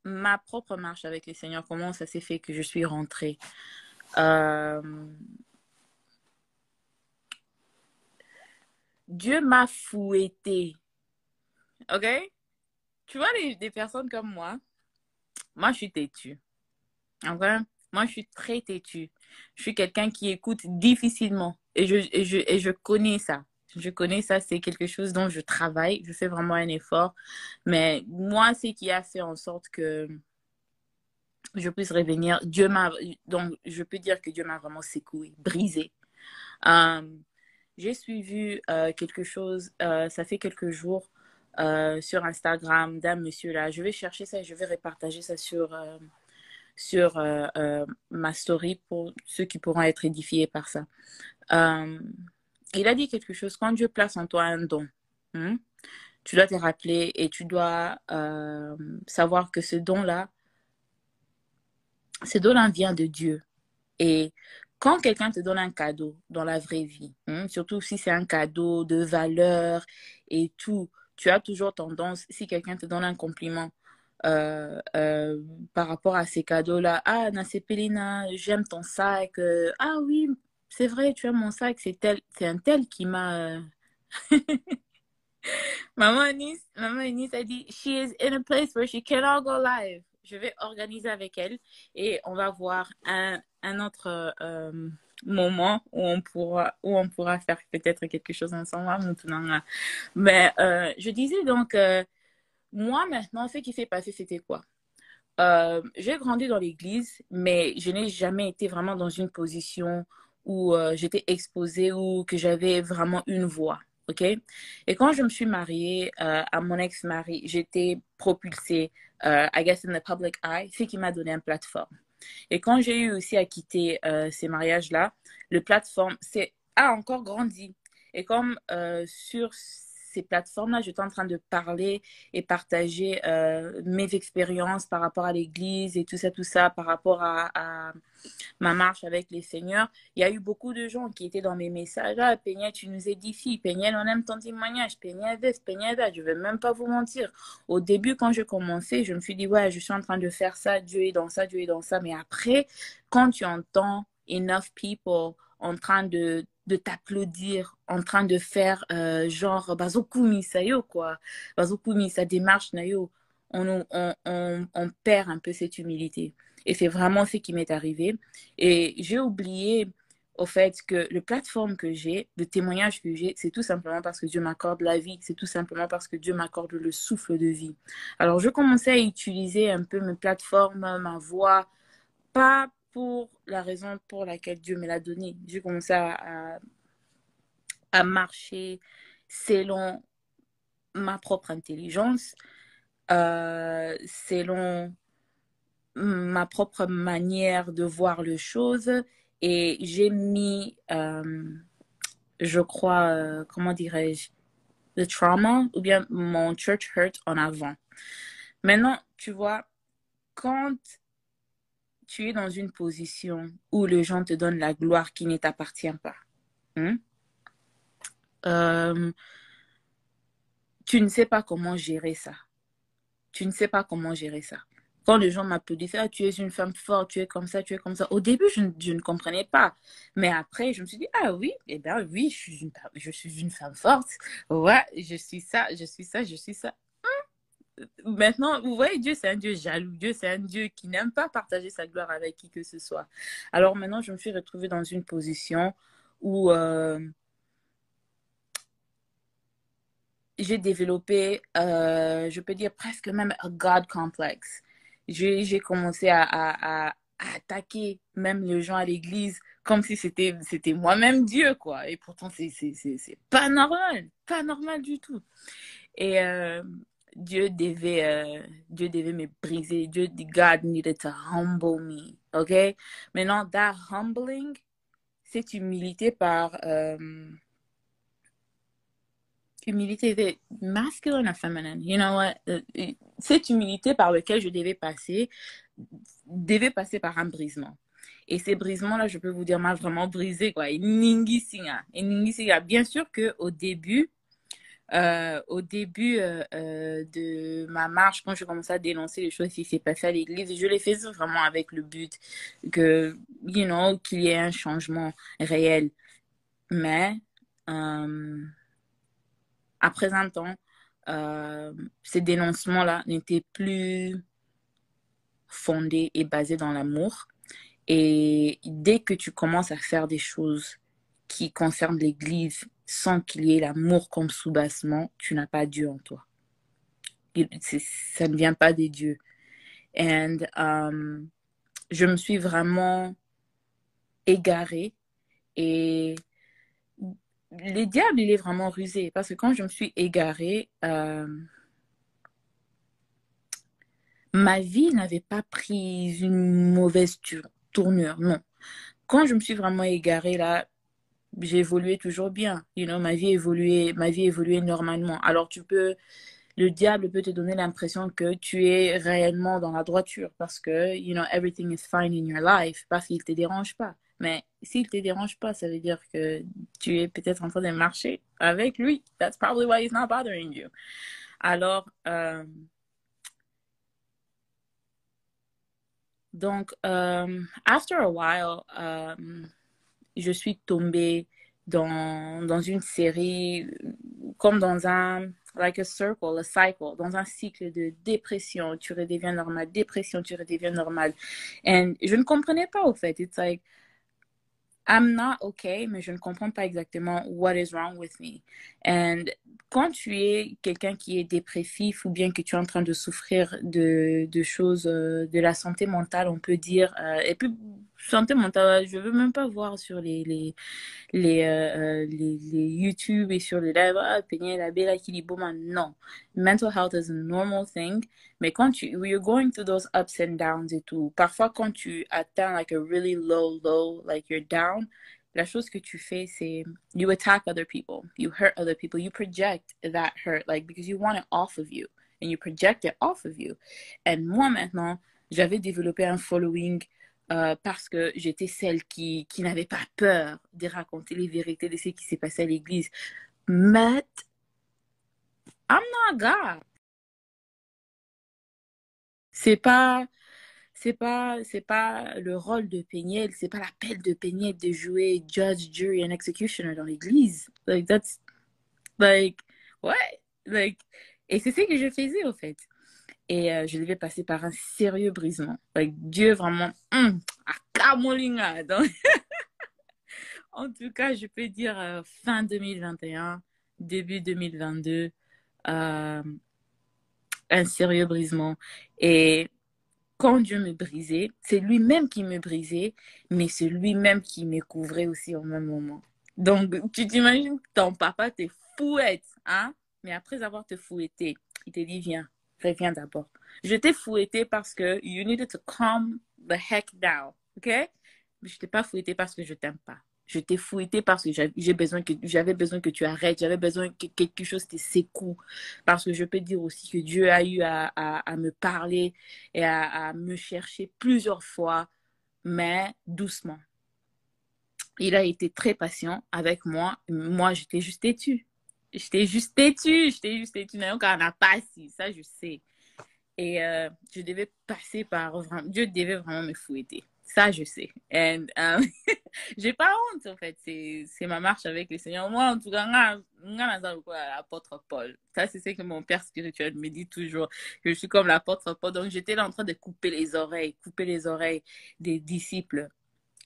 ma propre marche avec le Seigneur, comment ça s'est fait que je suis rentrée. Euh, Dieu m'a fouettée, ok? Tu vois, des personnes comme moi, je suis têtue, ok? Moi, je suis très têtue. Je suis quelqu'un qui écoute difficilement et je connais ça. Je connais ça, c'est quelque chose dont je travaille, je fais vraiment un effort. Mais moi, ce qui a fait en sorte que je puisse revenir, donc je peux dire que Dieu m'a vraiment secoué, brisé. Euh, j'ai suivi quelque chose, ça fait quelques jours, sur Instagram d'un monsieur là. Je vais chercher ça et je vais repartager ça sur ma story pour ceux qui pourront être édifiés par ça. Euh, il a dit quelque chose, quand Dieu place en toi un don, hein, tu dois te rappeler et tu dois savoir que ce don-là vient de Dieu. Et quand quelqu'un te donne un cadeau dans la vraie vie, hein, surtout si c'est un cadeau de valeur et tout, tu as toujours tendance, si quelqu'un te donne un compliment euh, euh, par rapport à ces cadeaux-là, ah, Nasepelina, j'aime ton sac, ah oui, c'est vrai, tu aimes mon sac, c'est un tel qui m'a... Maman Anis a dit, she is in a place where she cannot go live. Je vais organiser avec elle et on va voir un autre moment où on pourra faire peut-être quelque chose ensemble maintenant. Mais je disais donc, moi maintenant, ce qui s'est passé, c'était quoi? J'ai grandi dans l'église, mais je n'ai jamais été vraiment dans une position où j'étais exposée ou que j'avais vraiment une voix. OK? Et quand je me suis mariée à mon ex-mari, j'étais propulsée, I guess, in the public eye, ce qui m'a donné une plateforme. Et quand j'ai eu aussi à quitter ces mariages-là, le plateforme a encore grandi. Et comme sur ces plateformes-là, j'étais en train de parler et partager mes expériences par rapport à l'Église et tout ça, par rapport à ma marche avec les seigneurs. Il y a eu beaucoup de gens qui étaient dans mes messages. Ah, Peña, tu nous édifies. Peña, on aime ton témoignage. Peña, Peña, je ne vais même pas vous mentir. Au début, quand je commençais, je me suis dit, ouais, je suis en train de faire ça. Dieu est dans ça, Dieu est dans ça. Mais après, quand tu entends enough people en train de t'applaudir, en train de faire genre, bazokumi sayo, quoi. Bazokumi, sa démarche, nayo. On perd un peu cette humilité. Et c'est vraiment ce qui m'est arrivé. Et j'ai oublié au fait que le plateforme que j'ai, le témoignage que j'ai, c'est tout simplement parce que Dieu m'accorde la vie. C'est tout simplement parce que Dieu m'accorde le souffle de vie. Alors, je commençais à utiliser un peu mes plateformes, ma voix, pas pour la raison pour laquelle Dieu me l'a donnée. J'ai commencé à marcher selon ma propre intelligence, selon ma propre manière de voir les choses et j'ai mis, je crois, comment dirais-je, le trauma ou bien mon church hurt en avant. Maintenant, tu vois, quand tu es dans une position où les gens te donnent la gloire qui ne t'appartient pas, hein, euh, tu ne sais pas comment gérer ça. Tu ne sais pas comment gérer ça. Quand les gens m'applaudissaient, ah, tu es une femme forte, tu es comme ça, tu es comme ça. Au début, je ne comprenais pas. Mais après, je me suis dit, ah oui, eh bien oui, je suis une femme forte. Ouais, je suis ça, je suis ça, je suis ça. Maintenant, vous voyez, Dieu, c'est un Dieu jaloux. Dieu, c'est un Dieu qui n'aime pas partager sa gloire avec qui que ce soit. Alors maintenant, je me suis retrouvée dans une position où j'ai développé, je peux dire presque même un God complex. J'ai commencé à attaquer même les gens à l'église comme si c'était moi-même Dieu, quoi. Et pourtant, c'est pas normal du tout. Et Dieu devait me briser. God needed to humble me, ok? Maintenant, that humbling, cette humilité par... humilité était masculine ou féminine. You know what? Cette humilité par laquelle je devait passer par un brisement. Et ces brisements-là, je peux vous dire, m'a vraiment brisé, quoi. Et Ningi Singa. Bien sûr qu'au début, Au début de ma marche, quand je commençais à dénoncer les choses qui s'est passé à l'église, je les faisais vraiment avec le but que, qu'il y ait un changement réel. Mais après un temps, ces dénoncements-là n'étaient plus fondés et basés dans l'amour. Et dès que tu commences à faire des choses qui concernent l'Église sans qu'il y ait l'amour comme sous-bassement, tu n'as pas Dieu en toi. Ça ne vient pas des dieux. Et je me suis vraiment égarée et le diable, il est vraiment rusé parce que quand je me suis égarée, ma vie n'avait pas pris une mauvaise tournure, non. Quand je me suis vraiment égarée là, j'ai évolué toujours bien. Ma vie évoluait normalement. Alors le diable peut te donner l'impression que tu es réellement dans la droiture parce que, everything is fine in your life parce qu'il te dérange pas. Mais s'il te dérange pas, ça veut dire que tu es peut-être en train de marcher avec lui. That's probably why he's not bothering you. Alors, donc, after a while, je suis tombée dans une série, comme dans un, like a circle, a cycle, dans un cycle de dépression, tu redeviens normal, dépression, tu redeviens normal. Et je ne comprenais pas, au fait. It's like, I'm not okay, mais je ne comprends pas exactement what is wrong with me. And quand tu es quelqu'un qui est dépressif ou bien que tu es en train de souffrir de choses, de la santé mentale, on peut dire, et puis santé mentale, je veux même pas voir sur les YouTube et sur les lives, ah, Peña, la bella qui dit, non. Mental health is a normal thing. Mais you're going through those ups and downs et tout, parfois quand tu atteins like a really low, like you're down, la chose que tu fais, c'est you attack other people, you hurt other people, you project that hurt, like because you want it off of you, and you project it off of you. Et moi maintenant, j'avais développé un following parce que j'étais celle qui n'avait pas peur de raconter les vérités de ce qui s'est passé à l'église. But I'm not God. C'est pas, c'est pas le rôle de Péniel, c'est pas l'appel de Péniel de jouer judge, jury and executioner dans l'église. Like, that's, like, ouais, like, et c'est ce que je faisais, au fait. Et je devais passer par un sérieux brisement. Like, Dieu vraiment, à Kamolinga. Donc, en tout cas, je peux dire fin 2021, début 2022, euh, un sérieux brisement. Et quand Dieu me brisait, c'est lui-même qui me brisait, mais c'est lui-même qui me couvrait aussi au même moment. Donc, tu t'imagines, ton papa te fouette, hein? Mais après avoir te fouetté, il te dit, viens, reviens d'abord. Je t'ai fouetté parce que you needed to calm the heck down, ok? Mais je t'ai pas fouetté parce que je t'aime pas. Je t'ai fouetté parce que j'avais besoin que tu arrêtes, j'avais besoin que quelque chose te secoue. Parce que je peux dire aussi que Dieu a eu à me parler et à me chercher plusieurs fois, mais doucement. Il a été très patient avec moi. Moi, j'étais juste têtue. J'étais juste têtue. On n'a pas si, ça je sais. Et je devais passer par... Dieu devait vraiment me fouetter. Ça, je sais. Et j'ai pas honte, en fait. C'est ma marche avec le Seigneur. Moi, en tout cas, l'apôtre Paul. Ça, c'est ce que mon père spirituel me dit toujours. Que je suis comme l'apôtre Paul. Donc, j'étais là en train de couper les oreilles des disciples.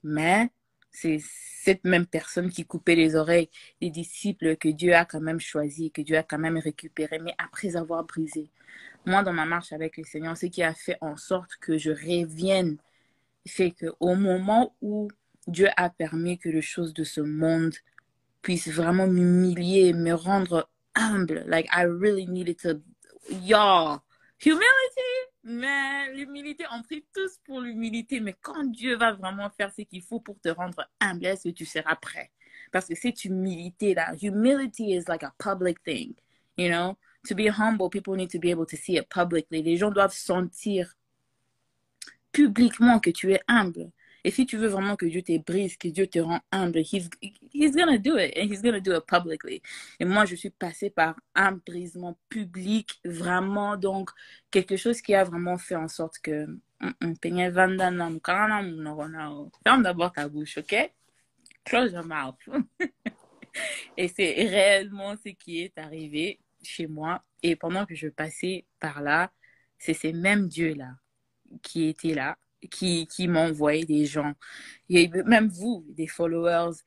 Mais c'est cette même personne qui coupait les oreilles des disciples que Dieu a quand même choisi, que Dieu a quand même récupéré, mais après avoir brisé. Moi, dans ma marche avec le Seigneur, ce qui a fait en sorte que je revienne, c'est qu'au moment où Dieu a permis que les choses de ce monde puissent vraiment m'humilier, me rendre humble, like I really needed to, y'all, humility, mais l'humilité, on prie tous pour l'humilité, mais quand Dieu va vraiment faire ce qu'il faut pour te rendre humble, est-ce que tu seras prêt? Parce que cette humilité-là, humility is like a public thing, you know? To be humble, people need to be able to see it publicly. Les gens doivent sentir publiquement que tu es humble. Et si tu veux vraiment que Dieu te brise, que Dieu te rend humble, he's gonna do it. And he's gonna do it publicly. Et moi, je suis passée par un brisement public, vraiment. Donc, quelque chose qui a vraiment fait en sorte que... Ferme d'abord ta bouche, ok? Close your mouth. Et c'est réellement ce qui est arrivé chez moi. Et pendant que je passais par là, c'est ces mêmes dieux-là qui étaient là, qui m'envoyaient des gens. Et même vous, des followers,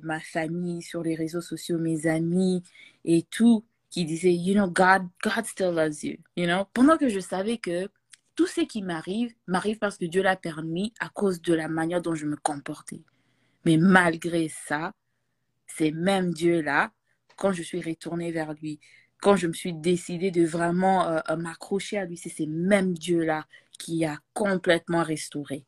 ma famille sur les réseaux sociaux, mes amis et tout, qui disaient, you know, God still loves you. You know? Pendant que je savais que tout ce qui m'arrive parce que Dieu l'a permis à cause de la manière dont je me comportais. Mais malgré ça, ces mêmes dieux-là, quand je suis retournée vers lui, quand je me suis décidée de vraiment m'accrocher à lui, c'est ces mêmes dieux-là qui a complètement restauré.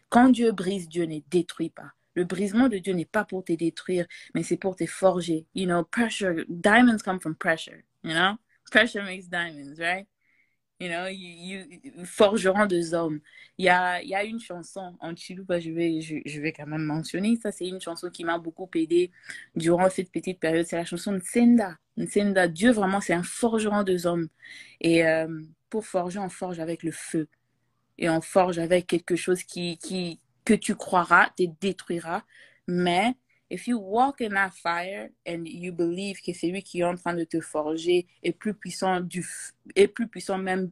Quand Dieu brise, Dieu ne détruit pas. Le brisement de Dieu n'est pas pour te détruire, mais c'est pour te forger. You know, pressure, diamonds come from pressure, you know? Pressure makes diamonds, right? You know, forgeron des hommes. Il y a une chanson en Chiluba, je vais quand même mentionner. Ça, c'est une chanson qui m'a beaucoup aidé durant cette petite période. C'est la chanson de Nsenda. Nsenda, Dieu vraiment, c'est un forgeron des hommes. Et pour forger, on forge avec le feu. Et on forge avec quelque chose que tu croiras, te détruira. Mais if you walk in that fire and you believe que c'est lui qui est en train de te forger est plus puissant même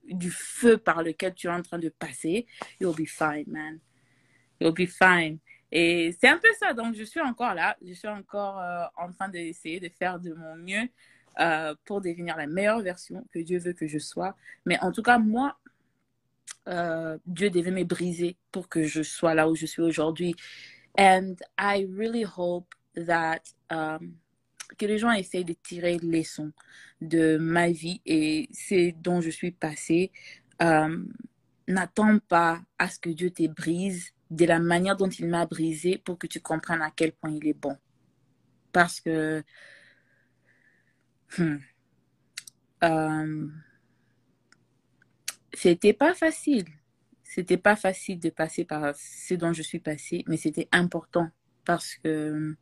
du feu par lequel tu es en train de passer, you'll be fine, man. You'll be fine. Et c'est un peu ça. Donc, je suis encore là. Je suis encore en train d'essayer de faire de mon mieux pour devenir la meilleure version que Dieu veut que je sois. Mais en tout cas, moi, Dieu devait me briser pour que je sois là où je suis aujourd'hui. And I really hope that que les gens essayent de tirer les leçons de ma vie et c'est dont je suis passée. N'attends pas à ce que Dieu te brise de la manière dont il m'a brisé pour que tu comprennes à quel point il est bon. Parce que c'était pas facile. C'était pas facile de passer par ce dont je suis passée, mais c'était important parce que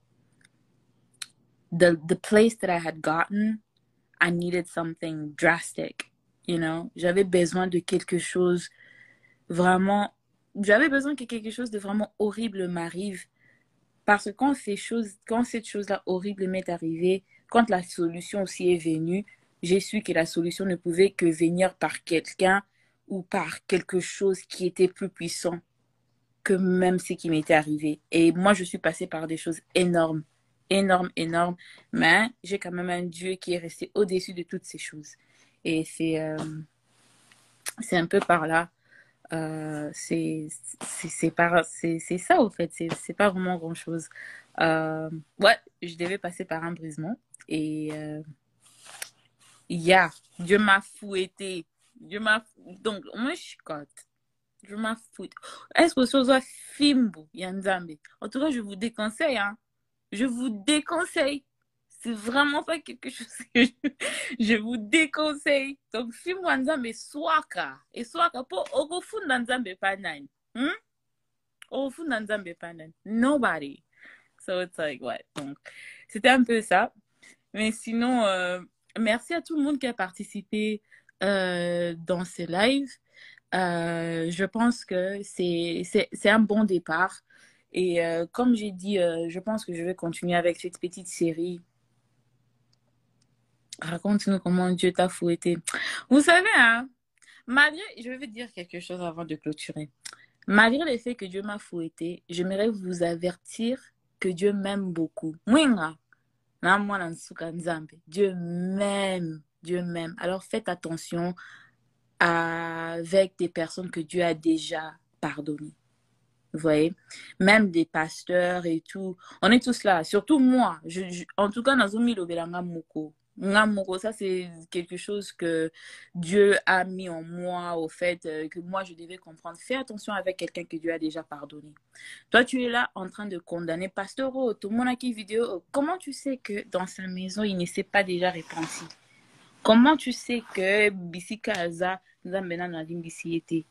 the place that I had gotten, I needed something drastic, you know. J'avais besoin de quelque chose vraiment, j'avais besoin que quelque chose de vraiment horrible m'arrive parce que quand cette chose-là horrible m'est arrivée, quand la solution aussi est venue, j'ai su que la solution ne pouvait que venir par quelqu'un ou par quelque chose qui était plus puissant que même ce qui m'était arrivé. Et moi, je suis passée par des choses énormes, énormes, énormes, mais j'ai quand même un Dieu qui est resté au-dessus de toutes ces choses. Et c'est un peu par là. C'est ça, au fait. C'est pas vraiment grand-chose. Ouais, je devais passer par un brisement. Et Dieu m'a fouetté. Donc, moi, je chicote. Je m'en fous. Est-ce que ce soit Fimbo, Yanzambe? En tout cas, je vous déconseille, hein. Je vous déconseille. C'est vraiment pas quelque chose que je vous déconseille. Donc, Fimbo Yanzambe, Swaka. Et Swaka, pour Ogofu Nanzambe Panan. Ogofu Nanzambe Panan. Nobody. So it's like, what? Donc, c'était un peu ça. Mais sinon, merci à tout le monde qui a participé dans ce live. Je pense que c'est un bon départ. Et comme j'ai dit, je pense que je vais continuer avec cette petite série. Raconte-nous comment Dieu t'a fouetté. Vous savez, hein, je vais vous dire quelque chose avant de clôturer. Malgré le fait que Dieu m'a fouetté, j'aimerais vous avertir que Dieu m'aime beaucoup. Dieu m'aime. Dieu m'aime. Alors faites attention avec des personnes que Dieu a déjà pardonnées. Vous voyez? Même des pasteurs et tout. On est tous là. Surtout moi. En tout cas, Nazumi Lobelanga Moko. Ngamoko, ça c'est quelque chose que Dieu a mis en moi, au fait que moi je devais comprendre. Fais attention avec quelqu'un que Dieu a déjà pardonné. Toi, tu es là en train de condamner Pasteur O, tout le monde a qui vidéo. Comment tu sais que dans sa maison, il ne s'est pas déjà repenti? Comment tu sais que Bissika Aza, Nzambena Nadim Bissy était?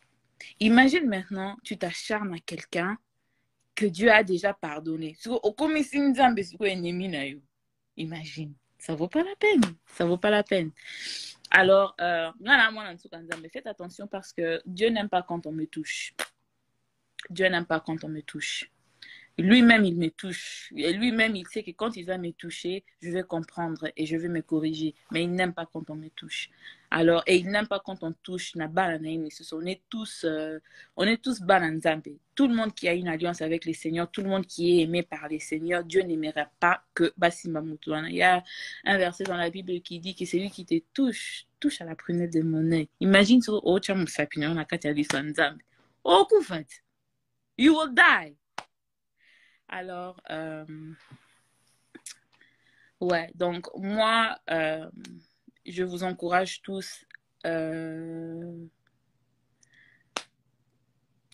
Imagine maintenant, tu t'acharnes à quelqu'un que Dieu a déjà pardonné. Imagine, ça vaut pas la peine. Ça vaut pas la peine. Alors, faites attention parce que Dieu n'aime pas quand on me touche. Dieu n'aime pas quand on me touche. Lui-même, il me touche. Et lui-même, il sait que quand il va me toucher, je vais comprendre et je vais me corriger. Mais il n'aime pas quand on me touche. Alors, et il n'aime pas quand on touche. On est tous bananzambe. Tout le monde qui a une alliance avec les seigneurs, tout le monde qui est aimé par les seigneurs, Dieu n'aimerait pas que Basima Mutuana. Il y a un verset dans la Bible qui dit que celui qui te touche, touche à la prunelle de mon œil. Imagine sur Ocha Musapina, on a qu'à dire Sanzambe. Oh, Koufat, you will die. Alors, ouais, donc moi, je vous encourage tous,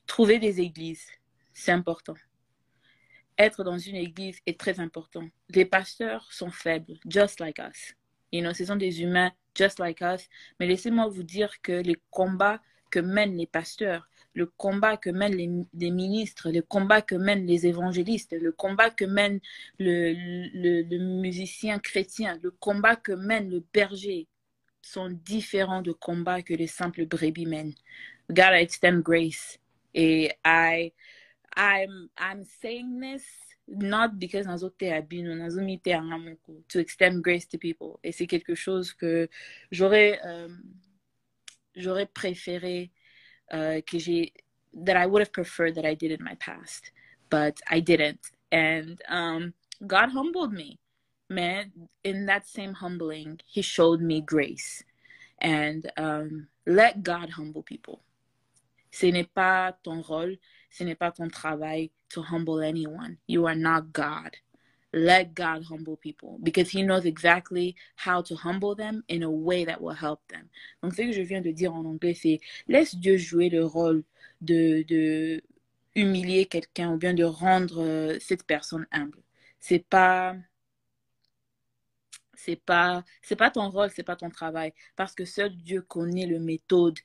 trouver des églises, c'est important. Être dans une église est très important. Les pasteurs sont faibles, just like us. Ce sont des humains, just like us. Mais laissez-moi vous dire que les combats que mènent les pasteurs, le combat que mènent les ministres, le combat que mènent les évangélistes, le combat que mène le musicien chrétien, le combat que mène le berger sont différents de combats que les simples brebis mènent. God extend grace. Et I'm saying this not because to extend grace to people. Et c'est quelque chose que j'aurais préféré that I would have preferred that I did in my past, but I didn't. And God humbled me. Man, in that same humbling, he showed me grace. And let God humble people. Ce n'est pas ton rôle, ce n'est pas ton travail to humble anyone. You are not God. Let God humble people because he knows exactly how to humble them in a way that will help them. Donc, ce que je viens de dire en anglais, c'est laisse Dieu jouer le rôle de humilier quelqu'un ou bien de rendre cette personne humble. C'est pas ton rôle, c'est pas ton travail parce que seul Dieu connaît le méthode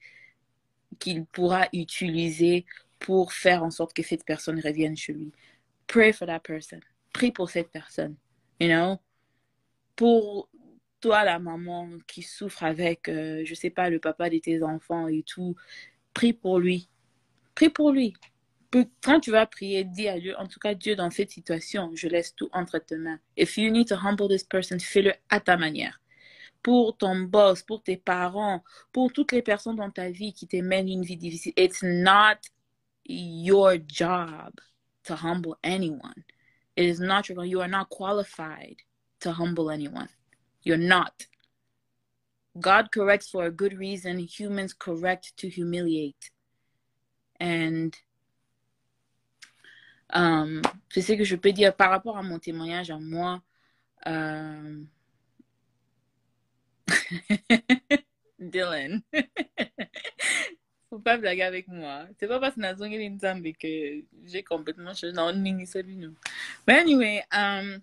qu'il pourra utiliser pour faire en sorte que cette personne revienne chez lui. Pray for that person. Prie pour cette personne. You know? Pour toi, la maman qui souffre avec, je sais pas, le papa de tes enfants et tout, prie pour lui. Prie pour lui. Quand tu vas prier, dis à Dieu, en tout cas, Dieu, dans cette situation, je laisse tout entre tes mains. If you need to humble this person, fais-le à ta manière. Pour ton boss, pour tes parents, pour toutes les personnes dans ta vie qui te mènent une vie difficile. It's not your job to humble anyone. It is not your, you are not qualified to humble anyone. You're not. God corrects for a good reason. Humans correct to humiliate. And c'est ce que je peux dire par rapport à mon témoignage à moi. Dylan. Faut pas blaguer avec moi. C'est pas parce que que j'ai complètement changé. Non, non. But anyway,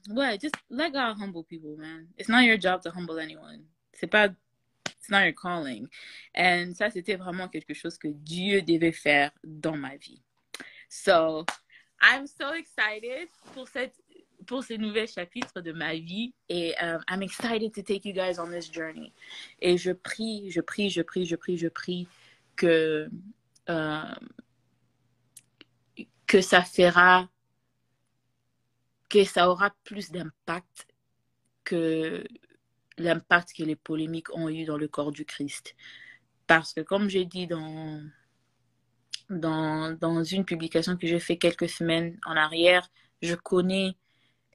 well, just let God humble people, man. It's not your job to humble anyone. It's not your calling. And ça, c'était vraiment quelque chose que Dieu devait faire dans ma vie. So, I'm so excited pour ces nouveaux chapitres de ma vie et I'm excited to take you guys on this journey. Et je prie que ça aura plus d'impact que l'impact que les polémiques ont eu dans le corps du Christ. Parce que comme j'ai dit dans une publication que j'ai fait quelques semaines en arrière, je connais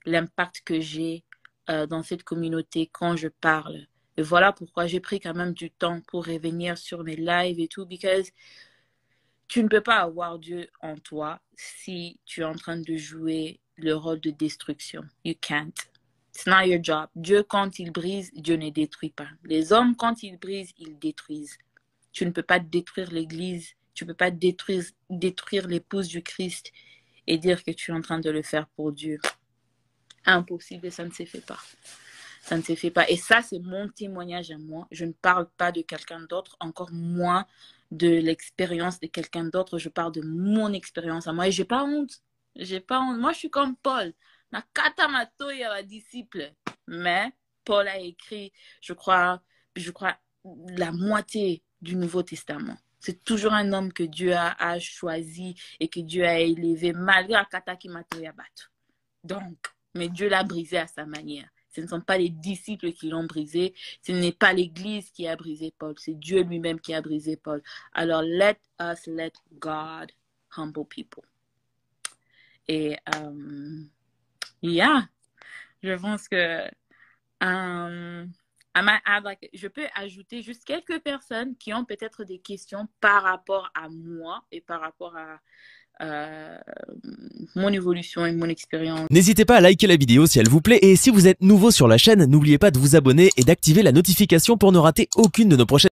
l'impact que j'ai dans cette communauté quand je parle. Et voilà pourquoi j'ai pris quand même du temps pour revenir sur mes lives et tout, because tu ne peux pas avoir Dieu en toi si tu es en train de jouer le rôle de destruction. You can't. It's not your job. Dieu, quand il brise, Dieu ne détruit pas. Les hommes, quand ils brisent, ils détruisent. Tu ne peux pas détruire l'Église. Tu ne peux pas détruire l'épouse du Christ et dire que tu es en train de le faire pour Dieu. Impossible, ça ne se fait pas. Ça ne se fait pas. Et ça, c'est mon témoignage à moi. Je ne parle pas de quelqu'un d'autre, encore moins de l'expérience de quelqu'un d'autre. Je parle de mon expérience à moi. Et j'ai pas honte. J'ai pas honte. Moi, je suis comme Paul. Nakata mato ya wa disciple. Mais Paul a écrit, je crois, la moitié du Nouveau Testament. C'est toujours un homme que Dieu a choisi et que Dieu a élevé malgré Akata Kimato Yabato. Donc, mais Dieu l'a brisé à sa manière. Ce ne sont pas les disciples qui l'ont brisé. Ce n'est pas l'Église qui a brisé Paul. C'est Dieu lui-même qui a brisé Paul. Alors, let God humble people. Et, yeah, je pense que je peux ajouter juste quelques personnes qui ont peut-être des questions par rapport à moi et par rapport à mon évolution et mon expérience. N'hésitez pas à liker la vidéo si elle vous plaît et si vous êtes nouveau sur la chaîne, n'oubliez pas de vous abonner et d'activer la notification pour ne rater aucune de nos prochaines